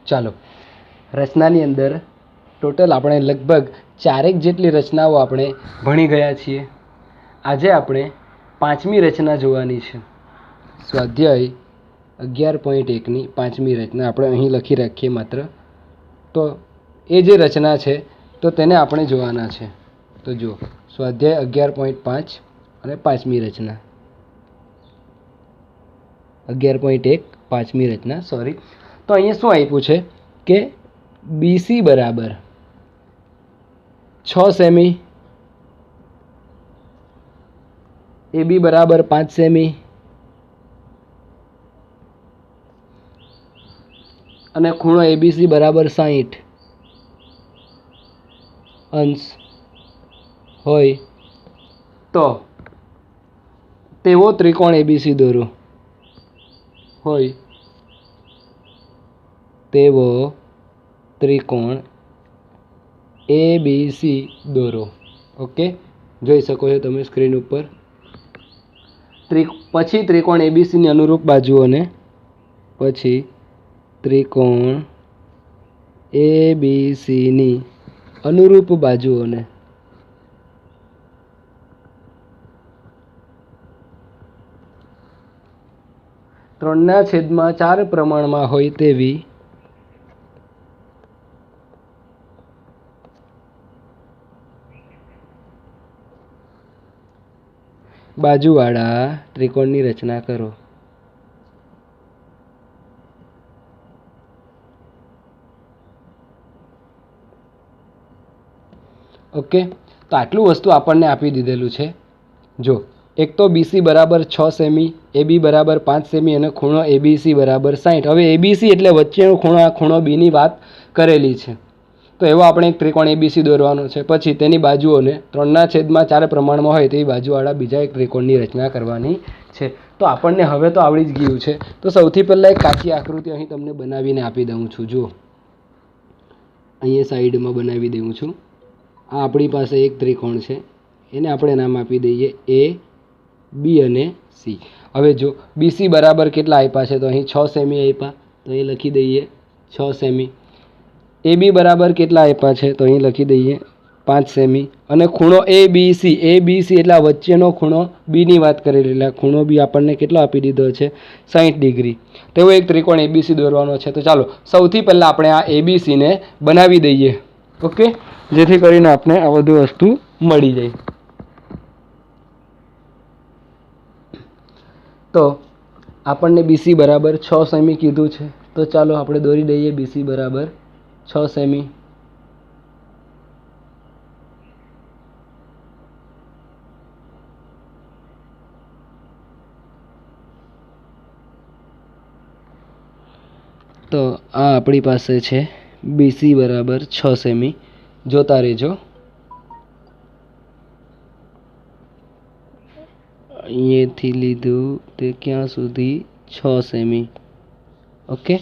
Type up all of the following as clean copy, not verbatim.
ચાલો, રચનાની અંદર ટોટલ આપણે લગભગ 4 જેટલી રચનાઓ આપણે ભણી ગયા છીએ. આજે આપણે 5મી રચના જોવાની છે. સ્વાધ્યાય 11.1ની 5મી રચના આપણે અહીં લખી રાખીએ માત્ર. તો એ જે રચના છે તો તેને આપણે જોવાના છે. તો જુઓ, સ્વાધ્યાય 11.5 અને 5મી રચના. 11.1 5મી રચના, સોરી. તો અહીંયા શું આપ્યું છે કે BC બરાબર 6 સેમી, AB બરાબર 5 સેમી અને ખૂણો ABC બરાબર 60 અંશ હોય તો તેવો ત્રિકોણ ABC દોરો. હોય તેવો ત્રિકોણ ABC દોરો. ઓકે, જોઈ શકો છો તમે સ્ક્રીન ઉપર. પછી ત્રિકોણ ABCની અનુરૂપ બાજુઓને પછી ત્રિકોણ ABCની અનુરૂપ બાજુઓને ત્રણના છેદમાં 4 પ્રમાણમાં હોય તેવી બાજુવાળા ત્રિકોણની રચના કરો. ઓકે, તો આટલું વસ્તુ આપણને આપી દીધેલું છે. જો, એક તો BC બરાબર 6 સેમી, AB બરાબર 5 સેમી અને ખૂણો ABC બરાબર 60. હવે ABC એટલે વચ્ચેનો ખૂણો, આ ખૂણો Bની વાત કરેલી છે. તો એવો આપણે એક ત્રિકોણ ABC દોરવાનો છે. પછી તેની બાજુઓને 3/4 પ્રમાણમાં હોય તેવી બાજુવાળા બીજા એક ત્રિકોણની રચના કરવાની છે. તો આપણને હવે તો આવડી જ ગયું છે. તો સૌથી પહેલાં એક કાચી આકૃતિ અહીં તમને બનાવીને આપી દઉં છું. જુઓ, અહીંયા સાઈડમાં બનાવી દઉં છું. આ આપણી પાસે એક ત્રિકોણ છે, એને આપણે નામ આપી દઈએ A, B અને C. હવે જો BC બરાબર કેટલા આપ્યા છે તો અહીં 6 સેમી આપ્યા, તો અહીં લખી દઈએ 6 સેમી. AB બરાબર કેટલા આપ્યા છે તો અહીં લખી દઈએ 5 સેમી. અને ખૂણો ABC એટલે આ વચ્ચેનો ખૂણો Bની વાત કરેલી, એટલે ખૂણો B આપણને કેટલો આપી દીધો છે 60 ડિગ્રી. તેવો એક ત્રિકોણ ABC દોરવાનો છે. તો ચાલો સૌથી પહેલાં આપણે આ ABCને બનાવી દઈએ. ઓકે, જેથી કરીને આપણે આ બધી વસ્તુ મળી જાય. તો આપણને BC બરાબર 6 સેમી કીધું છે. તો ચાલો આપણે દોરી દઈએ BC બરાબર 6 સેમી. તો આ આપણી પાસે છે BC બરાબર 6 સેમી. જોતા રહેજો. અહીંયાથી લીધું તે ક્યાં સુધી 6 સેમી. ઓકે,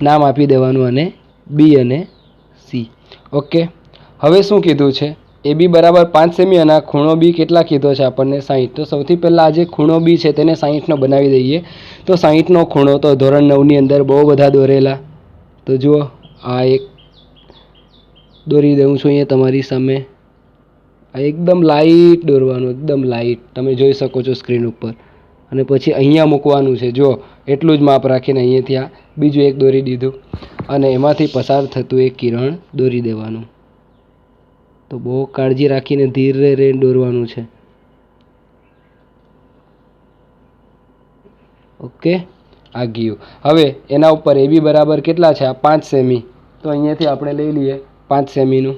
નામ આપી દેવાનું અને B અને C. ઓકે, હવે શું કીધું છે? AB બરાબર 5 સેમી અને ખૂણો B કેટલા કીધો છે આપણને 60. તો સૌથી પહેલાં આ જે ખૂણો B છે તેને 60નો બનાવી દઈએ. તો 60નો ખૂણો તો ધોરણ 9ની અંદર બહુ બધા દોરેલા. તો જુઓ, આ એક દોરી દઉં છું અહીંયા તમારી સામે. આ એકદમ લાઇટ દોરવાનું, એકદમ લાઇટ, તમે જોઈ શકો છો સ્ક્રીન ઉપર. અને પછી અહીંયા મૂકવાનું છે. જો, એટલું જ માપ રાખીને અહીંયાથી આ બીજું એક દોરી દીધું અને એમાંથી પસાર થતું એક કિરણ દોરી દેવાનું. તો બહુ કાળજી રાખીને ધીરે રહીને દોરવાનું છે. ઓકે, આ ગયું. હવે એના ઉપર AB બરાબર કેટલા છે? આ 5 સેમી. તો અહીંયાથી આપણે લઈ લઈએ 5 સેમીનું.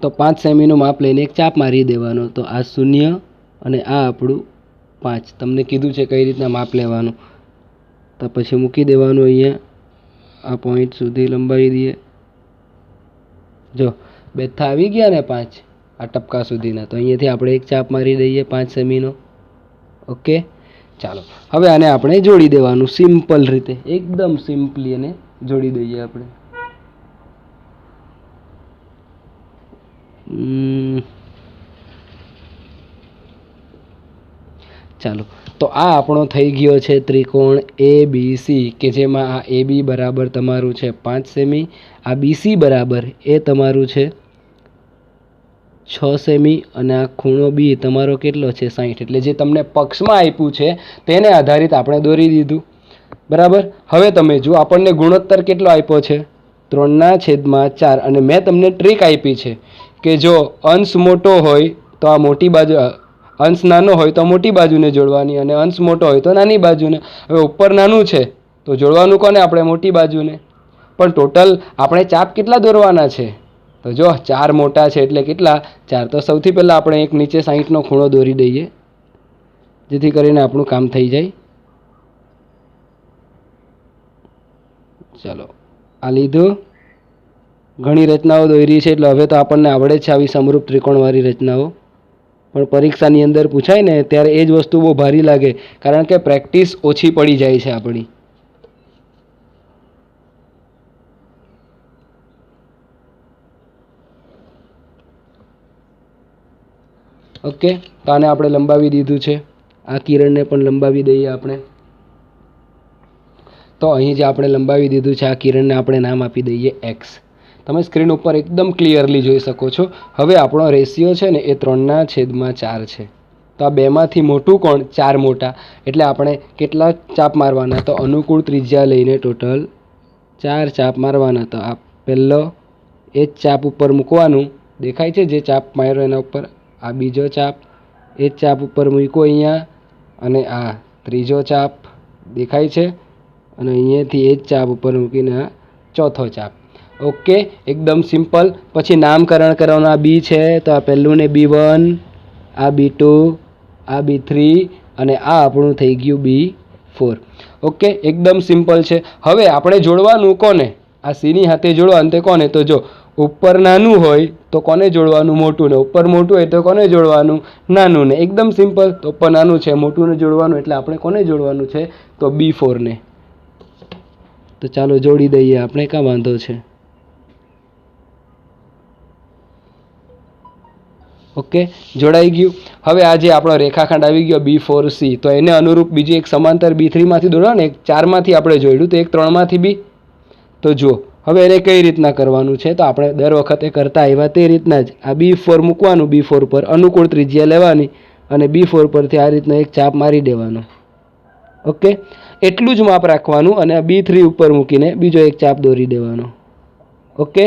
તો 5 સેમીનું માપ લઈને એક ચાપ મારી દેવાનો. તો આ 0 અને આ આપણું 5. તમને કીધું છે કઈ રીતના માપ લેવાનું. તો પછી મૂકી દેવાનું અહીંયા. આ પોઈન્ટ સુધી લંબાવી દઈએ. જો, બેઠા આવી ગયા ને 5 આ ટપકા સુધીના. તો અહીંયાથી આપણે એક ચાપ મારી દઈએ 5 સેમીનો. ઓકે, ચાલો હવે આને આપણે જોડી દેવાનું સિમ્પલ રીતે, એકદમ સિમ્પલી એને જોડી દઈએ આપણે. ચાલો, તો આ આપણો થઈ ગયો છે ત્રિકોણ ABC, કે જેમાં આ AB બરાબર તમારું છે 5 સેમી, આ BC બરાબર એ તમારું છે 6 સેમી, અને આ ખૂણો B તમારો કેટલો છે 60. એટલે જે તમને પક્ષમાં આપ્યું છે તેને આધારિત આપણે દોરી દીધું. બરાબર. હવે તમે જો આપણને ગુણોત્તર કેટલો આપ્યો છે 3/4, અને મેં તમને ટ્રીક આપી છે કે જો અંશ મોટો હોય તો આ મોટી બાજુ, અંશ નાનો હોય તો મોટી બાજુને જોડવાની, અને અંશ મોટો હોય તો નાની બાજુને. હવે ઉપર નાનું છે તો જોડવાનું કોને આપણે? મોટી બાજુને. પણ ટોટલ આપણે ચાપ કેટલા દોરવાના છે? તો જો 4 મોટા છે એટલે કેટલા? 4. તો સૌથી પહેલાં આપણે એક નીચે 60નો ખૂણો દોરી દઈએ, જેથી કરીને આપણું કામ થઈ જાય. ચાલો, આ લીધું. ઘણી રચનાઓ દોરી છે એટલે હવે તો આપણને આવડે છે આવી સમરૂપ ત્રિકોણવાળી રચનાઓ. પણ પરીક્ષાની અંદર પૂછાય ને ત્યારે એ જ વસ્તુ બહુ ભારી લાગે, કારણ કે પ્રેક્ટિસ ઓછી પડી જાય છે આપણી. ઓકે, તો આને આપણે લંબાવી દીધું છે. આ કિરણને પણ લંબાવી દઈએ આપણે. તો અહીં જે આપણે લંબાવી દીધું છે આ કિરણને આપણે નામ આપી દઈએ x. તમે સ્ક્રીન ઉપર એકદમ ક્લિયરલી જોઈ શકો છો. હવે આપણો રેશિયો છે ને એ 3/4 છે. તો આ બેમાંથી મોટું કોણ? 4 મોટા. એટલે આપણે કેટલા ચાપ મારવાના? તો અનુકૂળ ત્રિજ્યા લઈને ટોટલ 4 ચાપ મારવાના. તો આ પહેલો એ જ ચાપ ઉપર મૂકવાનું, દેખાય છે જે ચાપ માર્યો એના ઉપર. આ બીજો ચાપ એ જ ચાપ ઉપર મૂક્યો અહીંયા, અને આ ત્રીજો ચાપ દેખાય છે, અને અહીંયાથી એ જ ચાપ ઉપર મૂકીને આ ચોથો ચાપ. ઓકે, એકદમ સિમ્પલ. પછી નામકરણ કરવાનું. આ બી છે તો આ પહેલું ને B1, આ B2, આ B3, અને આ આપણું થઈ ગયું B4. ઓકે, એકદમ સિમ્પલ છે. હવે આપણે જોડવાનું કોને? આ સીની હાથે જોડવાનું તે કોને? તો જો ઉપર નાનું હોય તો કોને જોડવાનું? મોટું ને. ઉપર મોટું હોય તો કોને જોડવાનું? નાનું ને. એકદમ સિમ્પલ. તો ઉપર નાનું છે, મોટું ને જોડવાનું, એટલે આપણે કોને જોડવાનું છે? તો B4 ને. તો ચાલો જોડી દઈએ આપણે, કાં વાંધો છે? ઓકે, જોડાઈ ગયું. હવે આ જે આપણો રેખાખંડ આવી ગયો B4C, તો એને અનુરૂપ બીજી એક સમાંતર B3માંથી દોરવાનું. એક 4માંથી આપણે જોડ્યું, તો એક 3માંથી બી. તો જુઓ હવે એને કઈ રીતના કરવાનું છે, તો આપણે દર વખતે કરતા આવ્યા તે રીતના જ આ B4 મૂકવાનું. B4 પર અનુકૂળ ત્રિજ્યા લેવાની, અને B4 પરથી આ રીતના એક ચાપ મારી દેવાનો. ઓકે, એટલું જ માપ રાખવાનું, અને આ B3 ઉપર મૂકીને બીજો એક ચાપ દોરી દેવાનો. ઓકે,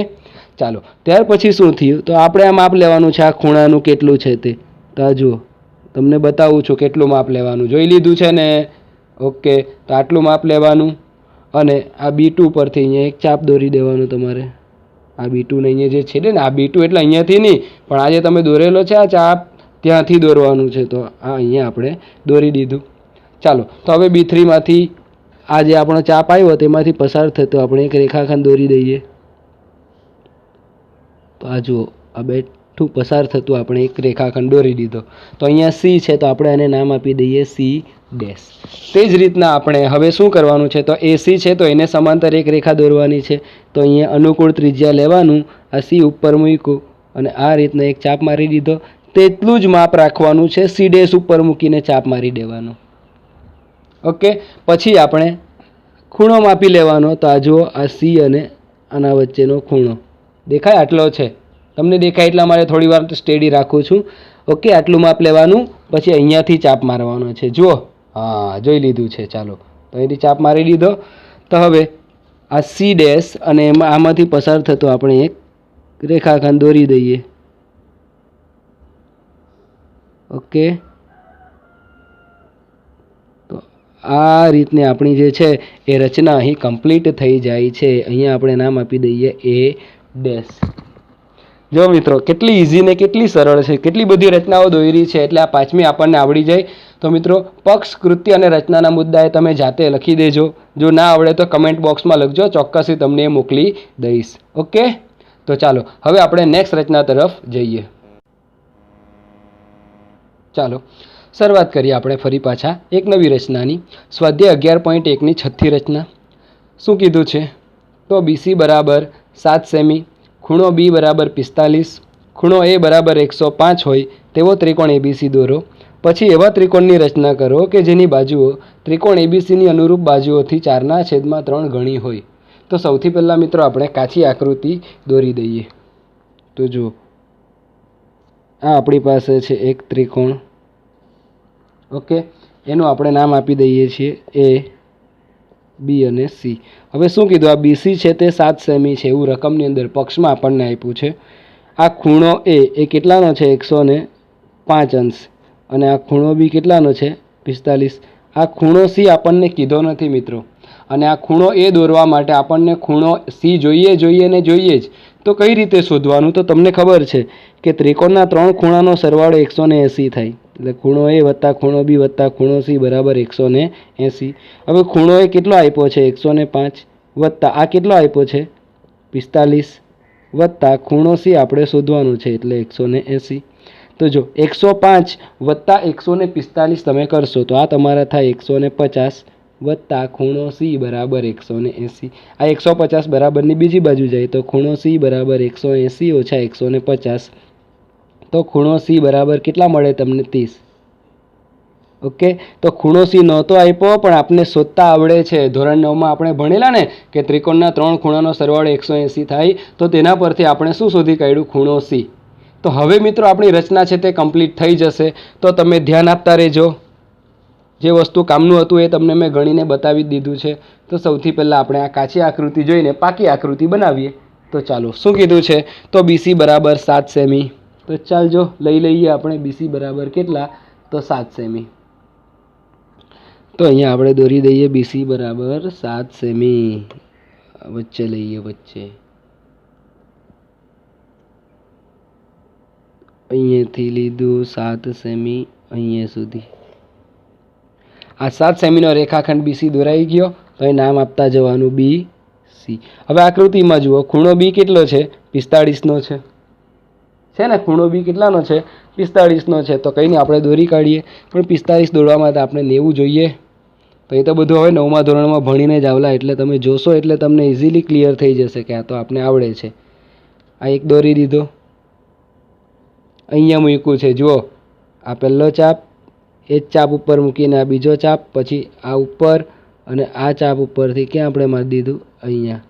ચાલો. ત્યાર પછી શું થયું? તો આપણે આ માપ લેવાનું છે આ ખૂણાનું કેટલું છે તે. તો આ જુઓ, તમને બતાવું છું કેટલું માપ લેવાનું. જોઈ લીધું છે ને? ઓકે, તો આટલું માપ લેવાનું, અને આ B2 પરથી અહીંયા એક ચાપ દોરી દેવાનું તમારે. આ B2 ને અહીંયા જે છે ને, આ B2 એટલે અહીંયાથી નહીં, પણ આ જે તમે દોરેલો છે આ ચાપ ત્યાંથી દોરવાનું છે. તો આ અહીંયા આપણે દોરી દીધું. ચાલો, તો હવે B3માંથી આ જે આપણો ચાપ આવ્યો તેમાંથી પસાર થતો આપણે એક રેખાખંડ દોરી દઈએ. તો આ જુઓ, આ બેઠું પસાર થતું આપણે એક રેખાખંડ દોરી દીધો. તો અહીંયા C છે તો આપણે આને નામ આપી દઈએ C'. તે જ રીતના આપણે હવે શું કરવાનું છે? તો AC છે તો એને સમાંતર એક રેખા દોરવાની છે. તો અહીંયા અનુકૂળ ત્રિજ્યા લેવાનું, આ C ઉપર મૂક્યું, અને આ રીતના એક ચાપ મારી દીધો. તેટલું જ માપ રાખવાનું છે, C' ઉપર મૂકીને ચાપ મારી દેવાનો. ઓકે, પછી આપણે ખૂણો માપી લેવાનો. તો આ જુઓ, આ C અને આના વચ્ચેનો ખૂણો દેખાય આટલો છે. તમને દેખાય એટલા માટે થોડી વાર સ્ટેડી રાખું છું. ઓકે, આટલું માપ લેવાનું, પછી અહીંયાથી ચાપ મારવાનો છે. જુઓ, હા, જોઈ લીધું છે. ચાલો, તો અહીંથી ચાપ મારી દીધો. તો હવે આ C' અને એમાં આમાંથી પસાર થતો આપણે એક રેખાખંડ દોરી દઈએ. ઓકે, તો આ રીતને આપણી જે છે એ રચના અહીં કમ્પ્લીટ થઈ જાય છે. અહીંયા આપણે નામ આપી દઈએ A'. જો મિત્રો, કેટલી ઇઝી ને કેટલી સરળ છે, કેટલી બધી રચનાઓ દોરી છે. એટલે આ 5મી આપણને આવડી જાય. તો મિત્રો, પક્ષ, કૃત્ય અને રચનાના મુદ્દાએ તમે જાતે લખી દેજો. જો ના આવડે તો કમેન્ટ બોક્સમાં લખજો, ચોક્કસથી તમને એ મોકલી દઈશ. ઓકે, તો ચાલો હવે આપણે નેક્સ્ટ રચના તરફ જઈએ. ચાલો શરૂઆત કરીએ આપણે ફરી પાછા એક નવી રચનાની. સ્વાધ્યાય 11.1ની છઠ્ઠી રચના. શું કીધું છે? તો BC બરાબર 7 સેમી, ખૂણો B બરાબર 45, ખૂણો A બરાબર 105 હોય તેવો ત્રિકોણ ABC દોરો. પછી એવા ત્રિકોણની રચના કરો કે જેની બાજુઓ ત્રિકોણ એબીસીની અનુરૂપ બાજુઓથી 4/3 ગણી હોય. તો સૌથી પહેલાં મિત્રો આપણે કાચી આકૃતિ દોરી દઈએ. તો જુઓ, આ આપણી પાસે છે એક ત્રિકોણ. ઓકે, એનું આપણે નામ આપી દઈએ છીએ એ, બી અને સી. હવે શું કીધું, આ બીસી છે તે 7 સેમી છે એવું રકમની અંદર પક્ષમાં આપણને આપ્યું છે. આ ખૂણો એ કેટલાનો છે, 105 અંશ, અને આ ખૂણો બી કેટલાનો છે, 45. આ ખૂણો સી આપણને કીધો નથી મિત્રો, અને આ ખૂણો એ દોરવા માટે આપણને ખૂણો સી જોઈએ જ. તો કઈ રીતે શોધવાનું? તો તમને ખબર છે કે ત્રિકોણના 3 ખૂણાનો સરવાળો 180 થાય. એટલે ખૂણો એ વત્તા ખૂણો બી વત્તા ખૂણો સી બરાબર 180. હવે ખૂણો એ કેટલો આપ્યો છે, 105, વત્તા આ કેટલો આપ્યો છે, 45, વત્તા ખૂણો સી આપણે શોધવાનું છે એટલે 180. તો જો 105 વત્તા 145 તમે કરશો તો આ તમારા થાય 150, વત્તા ખૂણો સી બરાબર 180. આ 150 બરાબરની બીજી બાજુ જાય તો ખૂણો સી બરાબર 180 ઓછા 150. તો ખૂણો સી બરાબર કેટલા મળે તમને, 30. ઓકે, તો ખૂણો સી નહોતો આપ્યો પણ આપણે શોધતા આવડે છે. ધોરણ 9માં આપણે ભણેલા ને કે ત્રિકોણના 3 ખૂણાનો સરવાળો 180 થાય. તો તેના પરથી આપણે શું શોધી કાઢ્યું, ખૂણો સી. તો હવે મિત્રો આપણી રચના છે તે કમ્પ્લીટ થઈ જશે. તો તમે ધ્યાન આપતા રહેજો. જે વસ્તુ કામનું હતું એ તમને મેં ગણીને બતાવી દીધું છે. તો સૌથી પહેલાં આપણે આ કાચી આકૃતિ જોઈને પાકી આકૃતિ બનાવીએ. તો ચાલો, શું કીધું છે, તો બીસી બરાબર 7 સેમી. તો ચાલજો લઈ લઈએ આપણે બીસી બરાબર કેટલા, તો 7 સેમી. તો અહીંયા આપણે દોરી દઈએ બીસી બરાબર 7 સેમી. વચ્ચે લઈએ, વચ્ચે અહીંયાથી લીધું 7 સેમી અહીંયા સુધી. આ 7 સેમીનો રેખાખંડ બીસી દોરાઈ ગયો. તો એ નામ આપતા જવાનું બી સી. હવે આકૃતિમાં જુઓ, ખૂણો બી કેટલો છે, 45નો છે ને. ખૂણો બી કેટલાનો છે, 45નો છે. તો કંઈ નહીં, આપણે દોરી કાઢીએ. પણ 45 દોરવા માટે આપણે 90 જોઈએ. તો એ તો બધું હવે 9મા ધોરણમાં ભણીને જ આવલા, એટલે તમે જોશો એટલે તમને ઇઝીલી ક્લિયર થઈ જશે કે આ તો આપણે આવડે છે. આ એક દોરી દીધો, અહીંયા મૂક્યું છે. જુઓ, આ પહેલો ચાપ, એ જ ચાપ ઉપર મૂકીને આ બીજો ચાપ, પછી આ ઉપર, અને આ ચાપ ઉપરથી ક્યાં આપણે મારી દીધું, અહીંયા.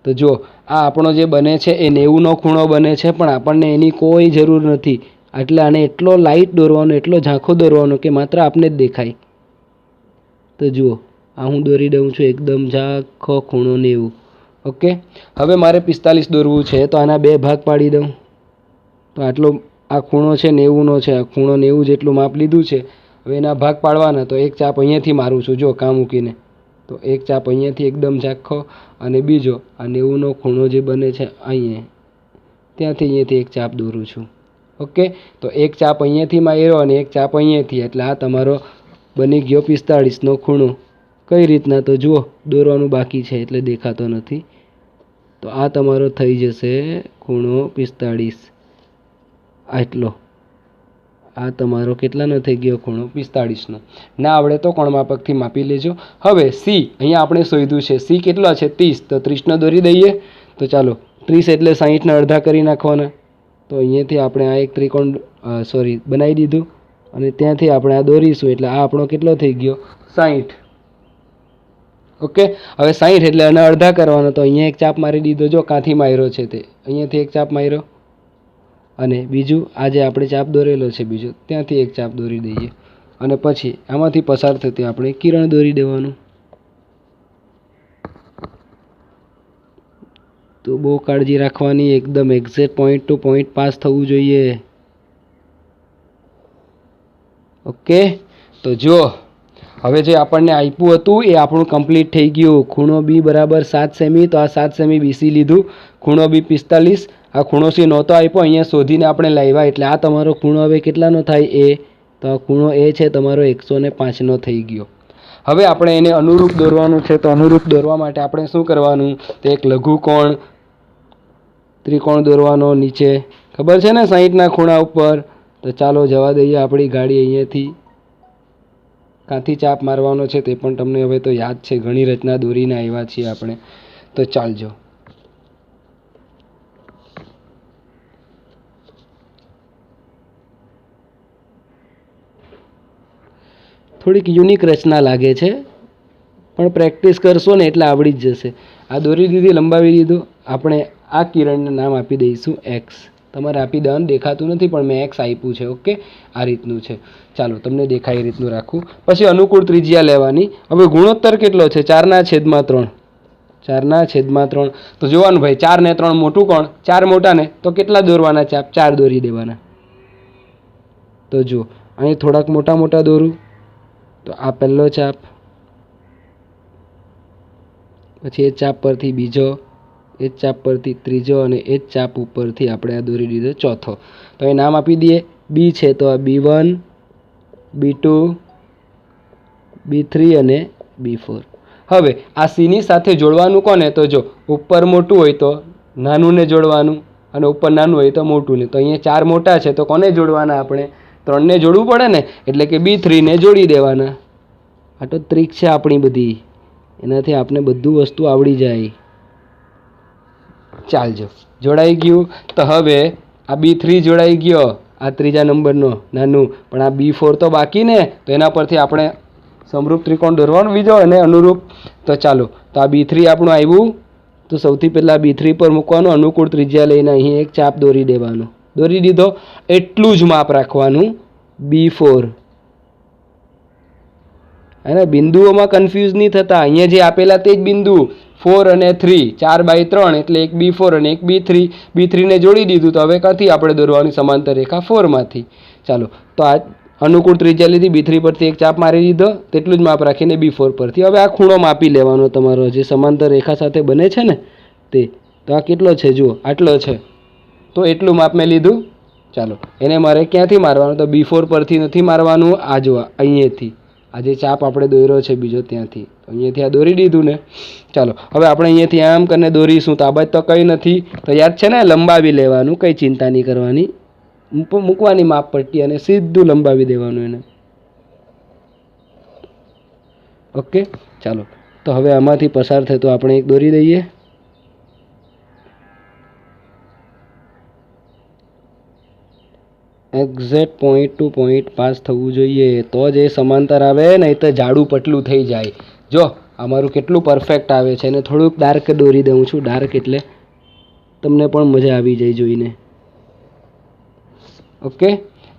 તો જુઓ, આ આપણો જે બને છે એ 90નો ખૂણો બને છે, પણ આપણને એની કોઈ જરૂર નથી. એટલે આને એટલો લાઇટ દોરવાનો, એટલો ઝાંખો દોરવાનો કે માત્ર આપને જ દેખાય. તો જુઓ, આ હું દોરી દઉં છું એકદમ ઝાંખો ખૂણો 90. ઓકે, હવે મારે 45 દોરવું છે. તો આના 2 ભાગ પાડી દઉં. તો આટલો આ ખૂણો છે 90નો છે, આ ખૂણો 90 જેટલું માપ લીધું છે. હવે એના ભાગ પાડવાના. તો એક ચાપ અહીંયાથી મારું છું, જો કાં મૂકીને. તો એક ચાપ અહીંયાથી એકદમ ઝાંખો, અને બીજો આ 90નો ખૂણો જે બને છે અહીંયા, ત્યાંથી અહીંયાથી એક ચાપ દોરું છું. ઓકે, તો એક ચાપ અહીંયાથી માર્યો અને એક ચાપ અહીંયાથી. એટલે આ તમારો બની ગયો 45નો ખૂણો. કઈ રીતના, તો જુઓ, દોરવાનું બાકી છે એટલે દેખાતો નથી. તો આ તમારો થઈ જશે ખૂણો 45. આટલો આ તમારો કેટલાનો થઈ ગયો, ખૂણો 45નો. ના આવડે તો કોણમાપકથી માપી લેજો. હવે સી અહીંયા આપણે શોધ્યું છે. સી કેટલો છે, 30. તો 30નો દોરી દઈએ. તો ચાલો, 30 એટલે 60ના અડધા કરી નાખવાના. તો અહીંયાથી આપણે આ એક ત્રિકોણ બનાવી દીધું, અને ત્યાંથી આપણે આ દોરીશું. એટલે આ આપણો કેટલો થઈ ગયો, 60. ઓકે, હવે 60 એટલે આને અડધા કરવાનો. તો અહીંયા એક ચાપ મારી દીધો, જો કાંથી માર્યો છે તે, અહીંયાથી એક ચાપ માર્યો, અને બીજું આજે આપણે ચાપ દોરેલો છે બીજો, ત્યાંથી એક ચાપ દોરી દઈએ. અને પછી આમાંથી પસાર થતી આપણે કિરણ દોરી દેવાનું. તો બહુ કાળજી રાખવાની, એકદમ exact point to point pass થવું જોઈએ. ઓકે, તો જો હવે જે આપણને આપ્યું હતું એ આપણું કમ્પ્લીટ થઈ ગયું. ખૂણો બી બરાબર 7 સેમી. તો આ 7 સેમી બીસી લીધું. ખૂણો બી 45. આ ખૂણો સી નહોતો આપ્યો, અહીંયા શોધીને આપણે લાવ્યા. એટલે આ તમારો ખૂણો હવે કેટલાનો થાય, એ. તો આ ખૂણો એ છે તમારો 105નો થઈ ગયો. હવે આપણે એને અનુરૂપ દોરવાનું છે. તો અનુરૂપ દોરવા માટે આપણે શું કરવાનું, તો એક લઘુકોણ ત્રિકોણ દોરવાનો નીચે, ખબર છે ને, 60ના ખૂણા ઉપર. તો ચાલો જવા દઈએ આપણી ગાડી અહીંયાથી. કાંથી ચાપ મારવાનો છે તે પણ તમને હવે તો યાદ છે, ઘણી રચના દોરીને આવ્યા છીએ આપણે. તો ચાલજો. થોડીક યુનિક રચના લાગે છે, પણ પ્રેક્ટિસ કરશો ને એટલે આવડી જ જશે. આ દોરી દીધી, લંબાવી દીધું. આપણે આ કિરણને નામ આપી દઈશું એક્સ. તમારે આપી દેવાનું, દેખાતું નથી પણ મેં એક્સ આપ્યું છે. ઓકે, આ રીતનું છે. ચાલો તમને દેખાય એ રીતનું રાખવું. પછી અનુકૂળ ત્રિજ્યા લેવાની. હવે ગુણોત્તર કેટલો છે? 4/3. 4/3. તો જોવાનું ભાઈ, 4 ને 3 મોટું કોણ? 4 મોટા ને, તો કેટલા દોરવાના ચાપ? 4 દોરી દેવાના. તો જુઓ, અહીં થોડાક મોટા મોટા દોરું. તો આ પહેલો ચાપ, પછી એ ચાપ પરથી બીજો, એ જ ચાપ પરથી ત્રીજો, અને એ જ ચાપ ઉપરથી આપણે આ દોરી દીધો ચોથો. તો એ નામ આપી દઈએ. બી છે તો આ B1, B2, B3 અને B4. હવે આ સીની સાથે જોડવાનું કોને? તો જો ઉપર મોટું હોય તો નાનું ને જોડવાનું, અને ઉપર નાનું હોય તો મોટું ને. તો અહીંયા 4 મોટા છે તો કોને જોડવાના? આપણે 3 ને જોડવું પડે ને, એટલે કે B3 ને જોડી દેવાના. આ તો ટ્રીક છે આપણી બધી, એનાથી આપણે બધું વસ્તુ આવડી જાય. ચાલજો, જોડાઈ ગયું. તો હવે આ B3 જોડાઈ ગયો, આ ત્રીજા નંબરનો નાનું, પણ આ B4 તો બાકી ને, તો એના પરથી આપણે સમરૂપ ત્રિકોણ દોરવાનું બીજો અને અનુરૂપ. તો ચાલો, તો આ B3 આપણું આવ્યું. તો સૌથી પહેલાં B3 પર મૂકવાનું, અનુકૂળ ત્રિજ્યા લઈને અહીં એક ચાપ દોરી દેવાનો. દોરી દીધો. એટલું જ માપ રાખવાનું B4. અને બિંદુઓમાં કન્ફ્યુઝ નહીં થતા. અહીંયા જે આપેલા તે જ બિંદુ 4 અને 3, 4/3 એટલે એક B4 અને એક B3. B3 ને જોડી દીધું. તો હવે ક્યાંથી આપણે દોરવાની સમાંતર રેખા? 4 માંથી. ચાલો, તો આ અનુકૂળ ત્રિજ્યા લીધી. B3 પરથી એક ચાપ મારી દીધો, તેટલું જ માપ રાખીને B4 પરથી. હવે આ ખૂણો માપી લેવાનો તમારો, જે સમાંતર રેખા સાથે બને છે ને તે. તો આ કેટલો છે? જુઓ, આટલો છે. તો એટલું માપ મેં લીધું. ચાલો, એને મારે ક્યાંથી મારવાનું? તો B4 પરથી નથી મારવાનું, આ જોવા અહીંયાથી. આ જે ચાપ આપણે દોર્યો છે બીજો ત્યાંથી, તો અહીંયાથી આ દોરી દીધું ને. ચાલો, હવે આપણે અહીંયાથી આમ કરીને દોરીશું. તો આ બાજુ તો કંઈ નથી, તો યાદ છે ને, લંબાવી લેવાનું. કંઈ ચિંતા નહીં કરવાની. મૂકવાની માપ પટ્ટી અને સીધું લંબાવી દેવાનું એને. ઓકે, ચાલો. તો હવે આમાંથી પસાર થતો આપણે એક દોરી દઈએ. Exact point to point pass થવું જોઈએ, તો જ એ સમાંતર આવે, નહીં તો જાડું પટલું થઈ જાય. જો અમારું કેટલું પરફેક્ટ આવે છે. અને થોડુંક ડાર્ક દોરી દઉં છું. ડાર્ક એટલે તમને પણ મજા આવી જાય જોઈને. ઓકે,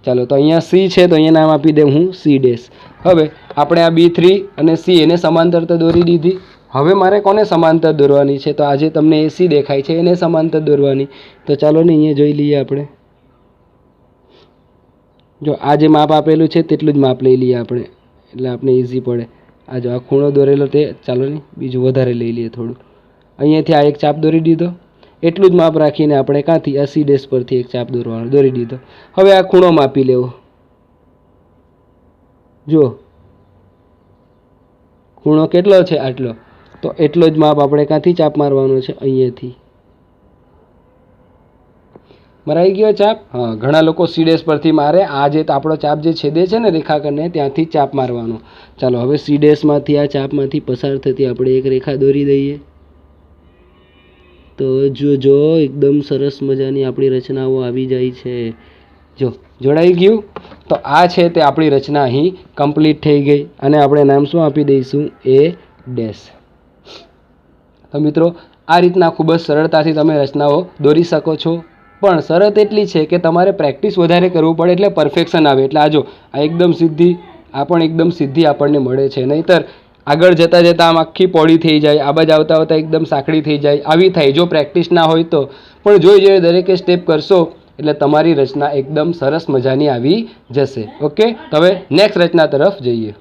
ચાલો. તો અહીંયા C છે તો અહીંયા નામ આપી દઉં હું C'. હવે આપણે આ B3 અને C એને સમાંતર તો દોરી દીધી. હવે મારે કોને સમાંતર દોરવાની છે? તો આજે તમને AC દેખાય છે, એને સમાંતર દોરવાની. તો ચાલો ને અહીંયા જોઈ લઈએ આપણે. જો આ જે માપ આપેલું છે તેટલું જ માપ લઈ લઈએ આપણે, એટલે આપણે ઇઝી પડે. આ જો આ ખૂણો દોરેલો તે, ચાલો ને બીજું વધારે લઈ લઈએ થોડું. અહીંયાથી આ એક ચાપ દોરી દીધો. એટલું જ માપ રાખીને આપણે ક્યાંથી? આ C' પરથી એક ચાપ દોરી દીધો. હવે આ ખૂણો માપી લેવો. જો ખૂણો કેટલો છે? આટલો. તો એટલો જ માપ આપણે ક્યાંથી ચાપ મારવાનો છે? અહીંયાથી. મરાઈ ગયો ચાપ? હા, ઘણા લોકો C' પરથી મારે. આ જે આપણો ચાપ જે છેદે છે ને રેખાખંડને, ત્યાંથી ચાપ મારવાનો. ચાલો, હવે C' માંથી આ ચાપમાંથી પસાર થતી આપણે એક રેખા દોરી દઈએ. તો જો એકદમ સરસ મજાની આપણી રચનાઓ આવી જાય છે. જો જોડાઈ ગયું. તો આ છે તે આપણી રચના અહીં કમ્પ્લીટ થઈ ગઈ. અને આપણે નામ શું આપી દઈશું? A'. તો મિત્રો, આ રીતના ખૂબ જ સરળતાથી તમે રચનાઓ દોરી શકો છો. પણ શરત એટલી છે કે તમારે પ્રેક્ટિસ વધારે કરવું પડે, એટલે પરફેક્શન આવે. એટલે આ જો આ એકદમ સીધી, આ પણ એકદમ સીધી આપણને મળે છે. નહીંતર આગળ જતાં જતાં આમ આખી પોળી થઈ જાય, આ બાજુ આવતા આવતા એકદમ સાંકડી થઈ જાય, આવી થાય જો પ્રેક્ટિસ ના હોય તો. પણ જોઈ દરેકે સ્ટેપ કરશો એટલે તમારી રચના એકદમ સરસ મજાની આવી જશે. ઓકે, તો હવે નેક્સ્ટ રચના તરફ જઈએ.